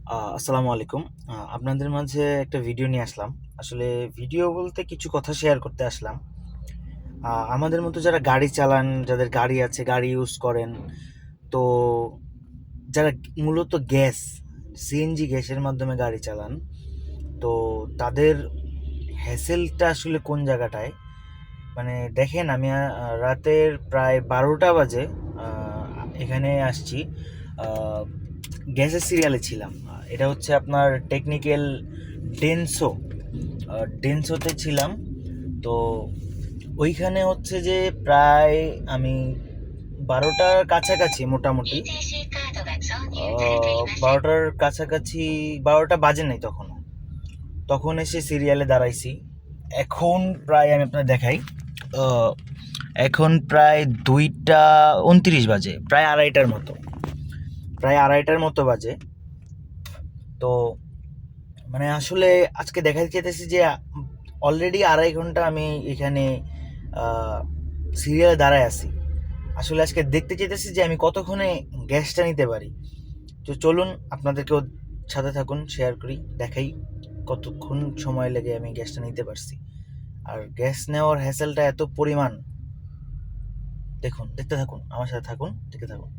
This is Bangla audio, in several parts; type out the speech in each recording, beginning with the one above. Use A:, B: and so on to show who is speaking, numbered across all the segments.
A: আসসালামু আলাইকুম। আপনাদের মাঝে একটা ভিডিও নিয়ে আসলাম। আসলে ভিডিও বলতে কিছু কথা শেয়ার করতে আসলাম। আমাদের মতো যারা গাড়ি চালান, যাদের গাড়ি আছে, গাড়ি ইউজ করেন, তো যারা মূলত সিএনজি গ্যাসের মাধ্যমে গাড়ি চালান, তো তাদের হ্যাসেলটা আসলে কোন জায়গাটায়? মানে দেখেন আমি রাতের প্রায় 12টা বাজে এখানে আসছি। আহ, গ্যাসের সিরিয়ালে ছিলাম। এটা হচ্ছে আপনার টেকনিক্যাল ডেনসো। ডেনসোতে ছিলাম। তো ওইখানে হচ্ছে যে প্রায় আমি 12টার কাছাকাছি মোটামুটি 12টার কাছাকাছি, 12টা বাজে নাই তখনও। তখন এসে সিরিয়ালে দাঁড়াইছি। এখন প্রায় আমি আপনার দেখাই, আহ, এখন প্রায় 2টা 29 বাজে, প্রায় আড়াইটার মতো বাজে। তো মানে আসলে আজকে দেখাতে চাইতেছি যে অলরেডি 2.5 ঘন্টা আমি এখানে সিরিয়ালে দাঁড়ায় আছি। আসলে আজকে দেখতে চাইতেছি যে আমি কতক্ষণে গ্যাসটা নিতে পারি। তো চলুন আপনাদেরকেও সাথে থাকুন, শেয়ার করি, দেখাই কতক্ষণ সময় লেগে আমি গ্যাসটা নিতে পারছি। আর গ্যাস নেওয়ার হ্যাসেলটা এত পরিমাণ, দেখুন, দেখতে থাকুন, আমার সাথে থাকুন, দেখতে থাকুন।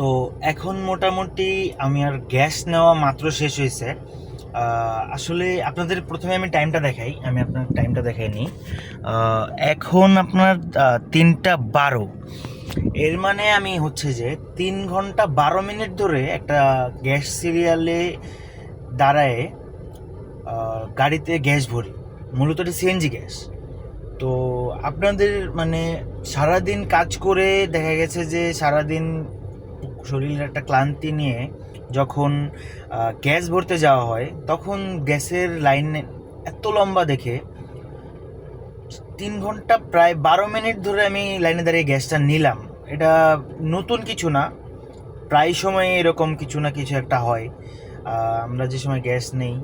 A: তো এখন মোটামুটি আমি আর গ্যাস নেওয়া মাত্র শেষ হয়েছে। আসলে আপনাদের প্রথমে আমি টাইমটা দেখাই, আমি আপনার টাইমটা দেখাই নিই। এখন আপনার 3টা 12। এর মানে আমি হচ্ছে যে 3 ঘন্টা 12 মিনিট ধরে একটা গ্যাস সিরিয়ালে দাঁড়ায় গাড়িতে গ্যাস ভরি। মূলত এটা সিএনজি গ্যাস। তো আপনাদের মানে সারাদিন কাজ করে দেখা গেছে যে সারাদিন শরীরের একটা ক্লান্তি নিয়ে যখন গ্যাস ভরতে যাওয়া হয়, তখন গ্যাসের লাইন এত লম্বা দেখে 3 ঘন্টা প্রায় 12 মিনিট ধরে আমি লাইনে দাঁড়িয়ে গ্যাসটা নিলাম। এটা নতুন কিছু না, প্রায় সময় এরকম কিছু না কিছু একটা হয় আমরা যে সময় গ্যাস নেই।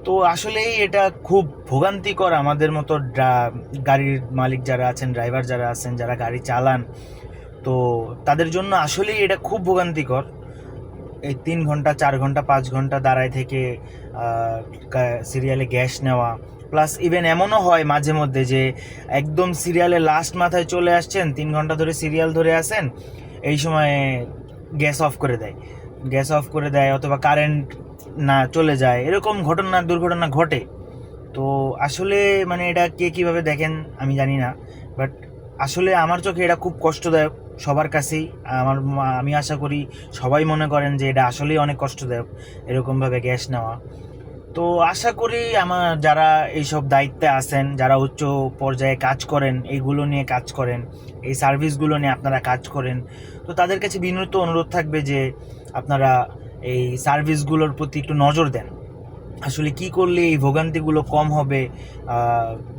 A: তো আসলেই এটা খুব ভোগান্তিকর আমাদের মতো গাড়ির মালিক যারা আছেন, ড্রাইভার যারা আছেন, যারা গাড়ি চালান, তো তাদের জন্য আসলেই এটা খুব ভোগান্তিকর। এই 3 ঘন্টা 4 ঘন্টা 5 ঘন্টা দাঁড়ায় থেকে সিরিয়ালে গ্যাস নেওয়া, প্লাস ইভেন এমনও হয় মাঝে মধ্যে যে একদম সিরিয়ালে লাস্ট মাথায় চলে আসছেন, 3 ঘন্টা ধরে সিরিয়াল ধরে আছেন, এই সময় গ্যাস অফ করে দেয়, অথবা কারেন্ট না চলে যায়, এরকম দুর্ঘটনা ঘটে। তো আসলে মানে এটা কে কীভাবে দেখেন আমি জানি না, বাট আসলে আমার চোখে এটা খুব কষ্টদায়ক সবার কাছেই। আমি আশা করি সবাই মনে করেন যে এটা আসলেই অনেক কষ্টদায়ক এরকমভাবে গ্যাস নেওয়া। তো আশা করি আমার যারা এইসব দায়িত্বে আছেন, যারা উচ্চ পর্যায়ে কাজ করেন, এইগুলো নিয়ে কাজ করেন, এই সার্ভিসগুলো নিয়ে আপনারা কাজ করেন, তো তাদের কাছে বিনীত অনুরোধ থাকবে যে আপনারা এই সার্ভিসগুলোর প্রতি একটু নজর দেন। আসলে কি করলে এই ভোগান্তিগুলো কম হবে,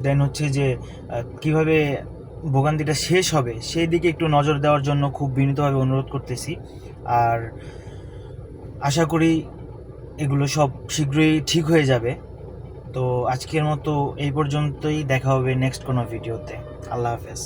A: দেন হচ্ছে যে কিভাবে ভোগান্তিটা শেষ হবে সেই দিকে একটু নজর দেওয়ার জন্য খুব বিনীতভাবে অনুরোধ করতেছি। আর আশা করি এগুলো সব শীঘ্রই ঠিক হয়ে যাবে। তো আজকের মতো এই পর্যন্তই, দেখা হবে নেক্সট কোনো ভিডিওতে। আল্লাহ হাফেজ।